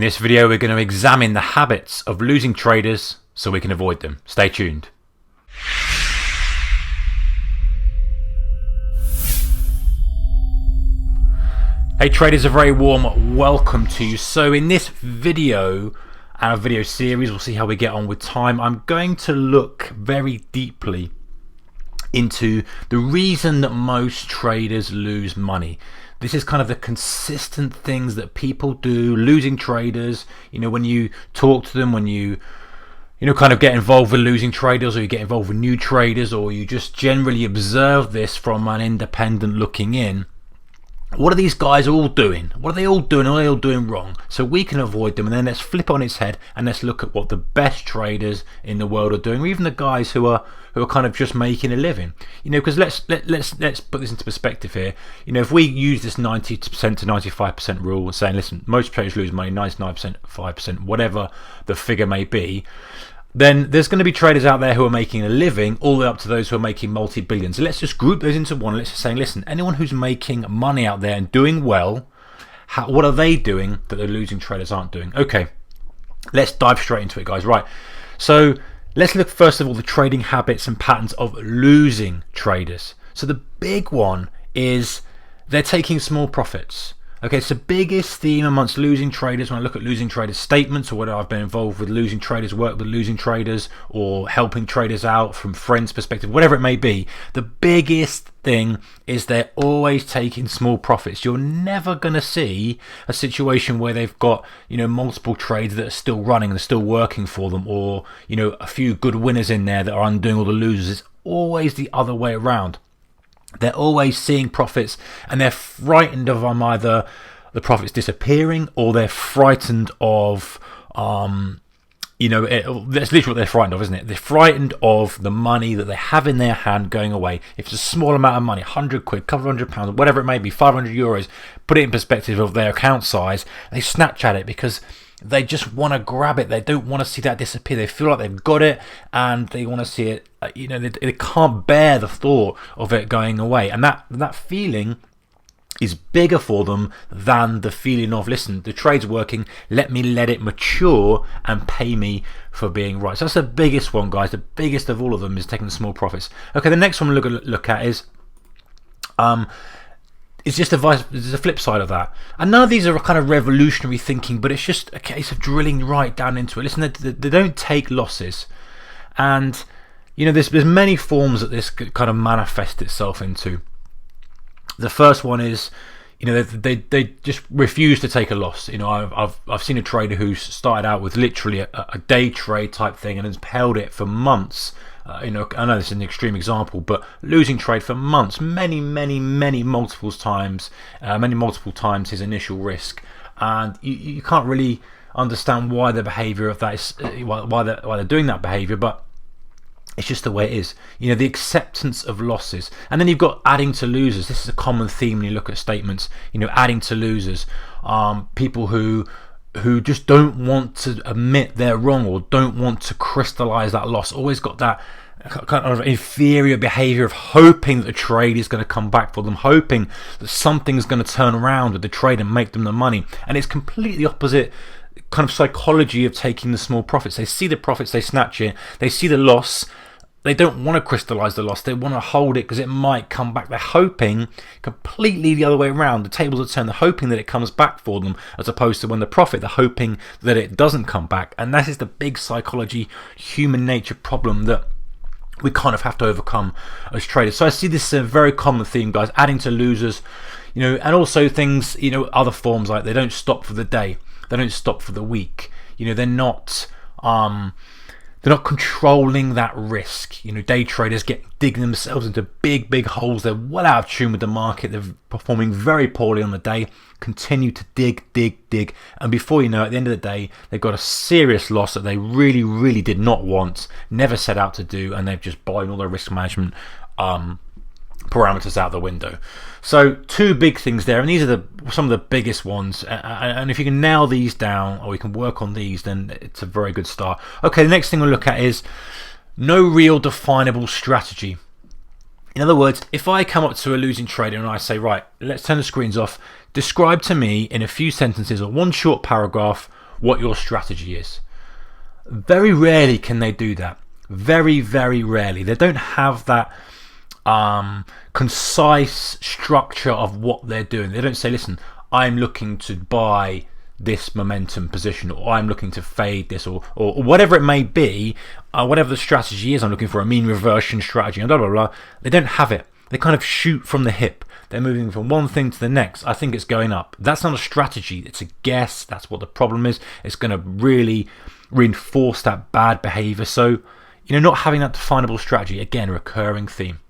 In this video, we're going to examine the habits of losing traders so we can avoid them. Stay tuned. Hey traders, a very warm welcome to you. So in this video, our video series, we'll see how we get on with time. I'm going to look very deeply into the reason that most traders lose money. This is kind of the consistent things that people do, losing traders. You know, when you talk to them, when you kind of get involved with losing traders, or you get involved with new traders, or you just generally observe this from an independent looking in. What are these guys all doing? What are they all doing? What are they all doing wrong? So we can avoid them, and then let's flip on its head and let's look at what the best traders in the world are doing, or even the guys who are kind of just making a living. You know, because let's put this into perspective here. You know, if we use this 90% to 95% rule, saying, listen, most traders lose money, 99%, 5%, whatever the figure may be, then there's going to be traders out there who are making a living, all the way up to those who are making multi-billions. So let's just group those into one. Let's just say, listen, anyone who's making money out there and doing well, what are they doing that the losing traders aren't doing? Okay, let's dive straight into it, guys. Right, so let's look first of all the trading habits and patterns of losing traders. So the big one is they're taking small profits. Okay, it's the biggest theme amongst losing traders. When I look at losing traders statements, or whether I've been involved with losing traders, work with losing traders, or helping traders out from friends' perspective, whatever it may be, the biggest thing is they're always taking small profits. You're never going to see a situation where they've got, multiple trades that are still running and still working for them, or, a few good winners in there that are undoing all the losers. It's always the other way around. They're always seeing profits, and they're frightened of either the profits disappearing, or they're frightened of, that's literally what they're frightened of, isn't it? They're frightened of the money that they have in their hand going away. If it's a small amount of money, 100 quid, couple of £100, whatever it may be, 500 euros, put it in perspective of their account size, they snatch at it because they just want to grab it. They don't want to see that disappear. They feel like they've got it and they want to see it. They can't bear the thought of it going away. And that feeling is bigger for them than the feeling of, listen, the trade's working, let it mature and pay me for being right. So that's the biggest one, guys. The biggest of all of them is taking the small profits. Okay, the next one we look at is it's just there's a flip side of that. And none of these are kind of revolutionary thinking, but it's just a case of drilling right down into it. Listen, they don't take losses. And, there's many forms that this could kind of manifest itself into. The first one is, they just refuse to take a loss. I've seen a trader who's started out with literally a day trade type thing and has held it for months. I know this is an extreme example, but losing trade for months, many multiple times his initial risk, and you can't really understand why the behaviour of that is, why they're doing that behaviour, but it's just the way it is. The acceptance of losses. And then you've got adding to losers. This is a common theme when you look at statements. Adding to losers. People who just don't want to admit they're wrong, or don't want to crystallize that loss. Always got that kind of inferior behavior of hoping that the trade is going to come back for them, hoping that something's going to turn around with the trade and make them the money. And it's completely opposite kind of psychology of taking the small profits. They see the profits, they snatch it. They see the loss, they don't want to crystallize the loss. They want to hold it because it might come back. They're hoping completely the other way around. The tables are turned. They're hoping that it comes back for them, as opposed to when the profit, they're hoping that it doesn't come back. And that is the big psychology, human nature problem that we kind of have to overcome as traders. So I see this as a very common theme, guys, adding to losers, and also things, other forms like they don't stop for the day. They don't stop for the week. They're not controlling that risk. Day traders digging themselves into big holes. They're well out of tune with the market. They're performing very poorly on the day. Continue to dig, and before you know it, at the end of the day, they've got a serious loss that they really did not want, never set out to do, and they've just blown all their risk management parameters out the window. So two big things there, and these are some of the biggest ones, and if you can nail these down, or you can work on these, then it's a very good start. Okay, the next thing we'll look at is no real definable strategy. In other words, if I come up to a losing trader and I say, right, let's turn the screens off, describe to me in a few sentences or one short paragraph what your strategy is. Very rarely can they do that. Very, very rarely. They don't have that concise structure of what they're doing. They don't say, listen, I'm looking to buy this momentum position, or I'm looking to fade this, or whatever it may be, whatever the strategy is. I'm looking for a mean reversion strategy, and blah, blah, blah. They don't have it. They kind of shoot from the hip. They're moving from one thing to the next. I think it's going up. That's not a strategy. It's a guess. That's what the problem is. It's going to really reinforce that bad behavior. So, not having that definable strategy, again, a recurring theme.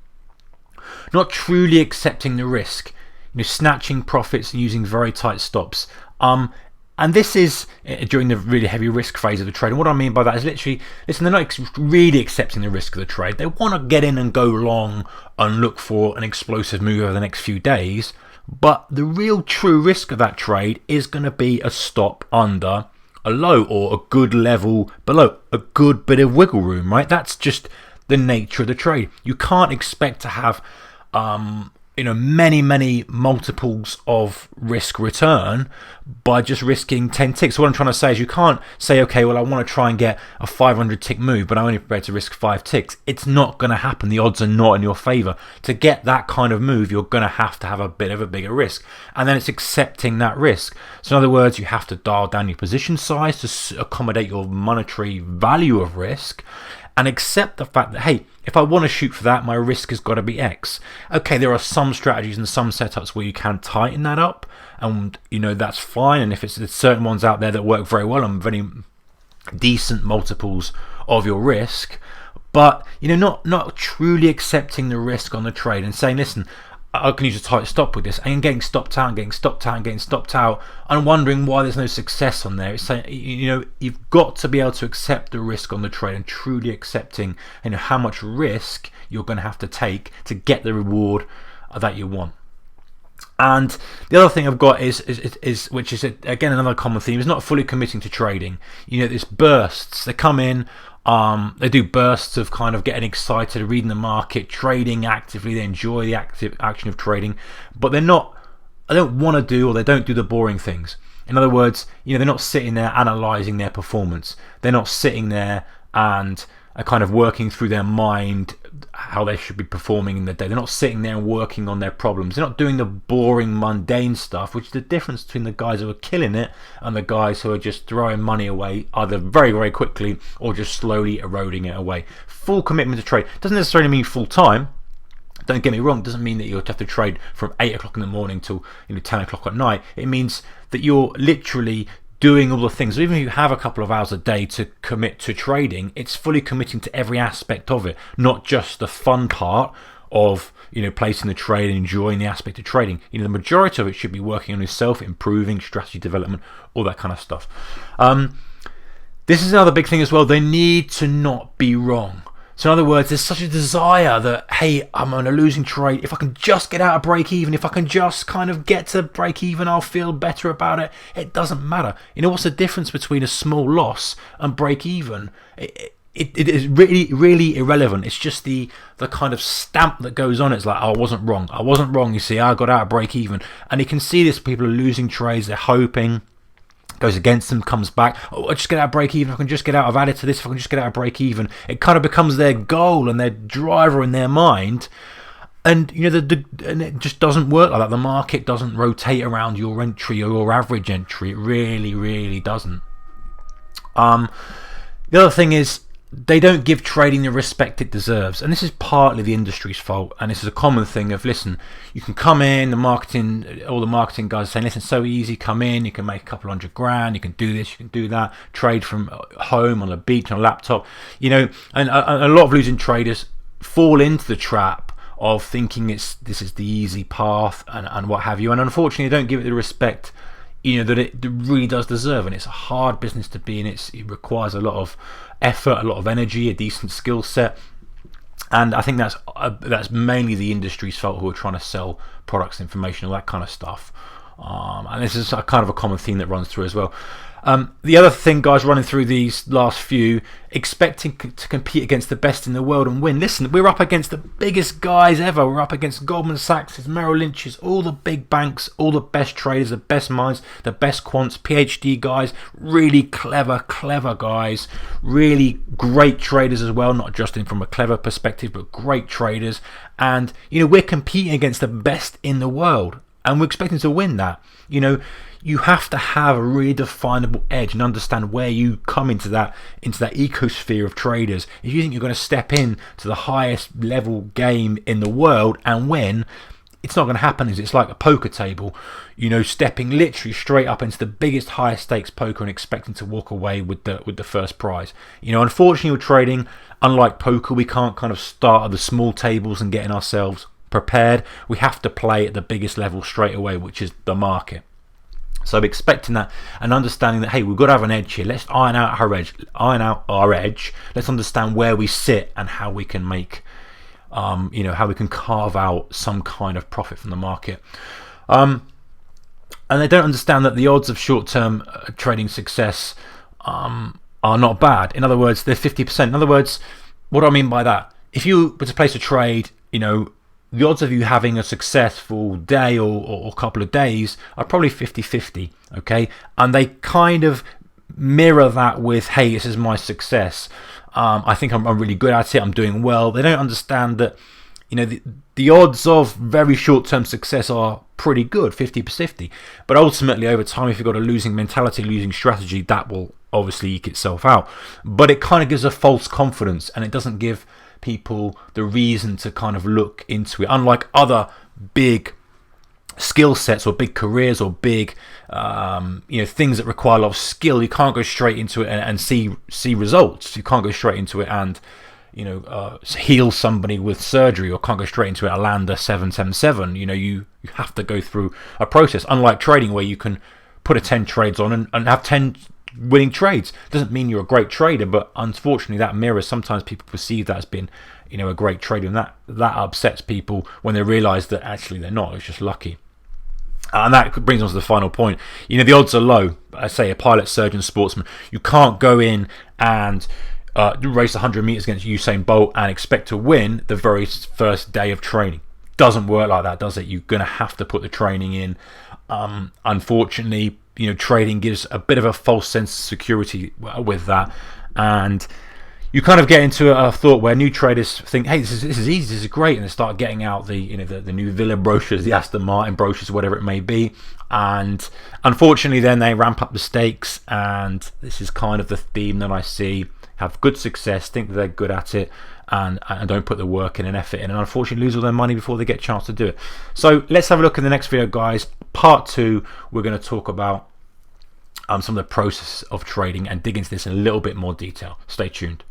Not truly accepting the risk, snatching profits and using very tight stops. And this is during the really heavy risk phase of the trade. And what I mean by that is literally, listen, they're not really accepting the risk of the trade. They want to get in and go long and look for an explosive move over the next few days. But the real true risk of that trade is going to be a stop under a low, or a good level below, a good bit of wiggle room, right? That's just the nature of the trade. You can't expect to have many multiples of risk return by just risking 10 ticks. So what I'm trying to say is, you can't say, okay, well, I want to try and get a 500 tick move, but I'm only prepared to risk 5 ticks. It's not going to happen. The odds are not in your favor. To get that kind of move, you're going to have a bit of a bigger risk, and then it's accepting that risk. So in other words, you have to dial down your position size to accommodate your monetary value of risk, and accept the fact that, hey, if I want to shoot for that, my risk has got to be X. Okay, there are some strategies and some setups where you can tighten that up, and that's fine. And if there's certain ones out there that work very well and very decent multiples of your risk, but not truly accepting the risk on the trade and saying, listen, I can use a tight stop with this, and getting stopped out and getting stopped out and getting stopped out, and wondering why there's no success on there. It's saying, you've got to be able to accept the risk on the trade, and truly accepting how much risk you're going to have to take to get the reward that you want. And the other thing I've got is which is again another common theme, is not fully committing to trading. There's bursts. They come in. They do bursts of kind of getting excited, reading the market, trading actively. They enjoy the active action of trading, but they don't want to do, or they don't do the boring things. In other words, they're not sitting there analysing their performance. They're not sitting there and are kind of working through their mind how they should be performing in the day. They're not sitting there and working on their problems. They're not doing the boring, mundane stuff, which is the difference between the guys who are killing it and the guys who are just throwing money away, either very, very quickly or just slowly eroding it away. Full commitment to trade doesn't necessarily mean full time. Don't get me wrong, it doesn't mean that you have to trade from 8 o'clock in the morning till 10 o'clock at night. It means that you're literally doing all the things. So even if you have a couple of hours a day to commit to trading, it's fully committing to every aspect of it, not just the fun part of placing the trade and enjoying the aspect of trading. The majority of it should be working on yourself, improving strategy development, all that kind of stuff. This is another big thing as well. They need to not be wrong. So in other words, there's such a desire that, hey, I'm on a losing trade. If I can just get out of break even, if I can just kind of get to break even, I'll feel better about it. It doesn't matter. What's the difference between a small loss and break even? It is really, really irrelevant. It's just the kind of stamp that goes on. It's like, oh, I wasn't wrong. I wasn't wrong. You see, I got out of break even. And you can see this. People are losing trades. They're hoping. Goes against them, comes back. Oh, I just get out of break even. If I can just get out, I've added to this. If I can just get out of break even, it kind of becomes their goal and their driver in their mind. And and it just doesn't work like that. The market doesn't rotate around your entry or your average entry. It really, really doesn't. The other thing is, they don't give trading the respect it deserves, and this is partly the industry's fault. And this is a common thing of, listen, you can come in, all the marketing guys are saying, listen, it's so easy, come in, you can make a couple $100,000, you can do this, you can do that, trade from home, on a beach, on a laptop, and a lot of losing traders fall into the trap of thinking this is the easy path and what have you, and unfortunately they don't give it the respect that it really does deserve. And it's a hard business to be in. It requires a lot of effort, a lot of energy, a decent skill set, and I think that's mainly the industry's fault, who are trying to sell products, information, all that kind of stuff. And this is a kind of a common theme that runs through as well. The other thing, guys, running through these last few, expecting to compete against the best in the world and win. Listen, we're up against the biggest guys ever. We're up against Goldman Sachs, Merrill Lynch's, all the big banks, all the best traders, the best minds, the best quants, PhD guys, really clever guys, really great traders as well, not just from a clever perspective, but great traders. And, we're competing against the best in the world, and we're expecting to win that. You have to have a really definable edge and understand where you come into that ecosphere of traders. If you think you're going to step in to the highest level game in the world and win, it's not going to happen. It's like a poker table, stepping literally straight up into the biggest, highest stakes poker and expecting to walk away with the first prize. Unfortunately with trading, unlike poker, we can't kind of start at the small tables and getting ourselves prepared. We have to play at the biggest level straight away, which is the market. So expecting that and understanding that, hey, we've got to have an edge here. Let's iron out our edge. Let's understand where we sit and how we can make, how we can carve out some kind of profit from the market. And they don't understand that the odds of short-term trading success are not bad. In other words, they're 50%. In other words, what do I mean by that? If you were to place a trade, the odds of you having a successful day or couple of days are probably 50-50, okay? And they kind of mirror that with, hey, this is my success. I think I'm really good at it. I'm doing well. They don't understand that, the odds of very short-term success are pretty good, 50-50. But ultimately, over time, if you've got a losing mentality, losing strategy, that will obviously eke itself out. But it kind of gives a false confidence, and it doesn't give people the reason to kind of look into it. Unlike other big skill sets or big careers or big things that require a lot of skill, you can't go straight into it and see results. You can't go straight into it and heal somebody with surgery, or can't go straight into it and land a 777. You have to go through a process. Unlike trading, where you can put a 10 trades on and have 10 winning trades. Doesn't mean you're a great trader, but unfortunately that mirrors, sometimes people perceive that as being a great trader, and that upsets people when they realize that actually they're not. It's just lucky. And that brings us to the final point. The odds are low. I say a pilot, surgeon, sportsman, you can't go in and race 100 meters against Usain Bolt and expect to win the very first day of training. Doesn't work like that, does it? You're going to have to put the training in. Unfortunately, trading gives a bit of a false sense of security with that, and you kind of get into a thought where new traders think, hey, this is easy, this is great, and they start getting out the new Villa brochures, the Aston Martin brochures, whatever it may be, and unfortunately then they ramp up the stakes, and this is kind of the theme that I see. Have good success, think that they're good at it, and don't put the work in and effort in, and unfortunately lose all their money before they get a chance to do it. So let's have a look in the next video, guys. Part 2, we're going to talk about some of the process of trading and dig into this in a little bit more detail. Stay tuned.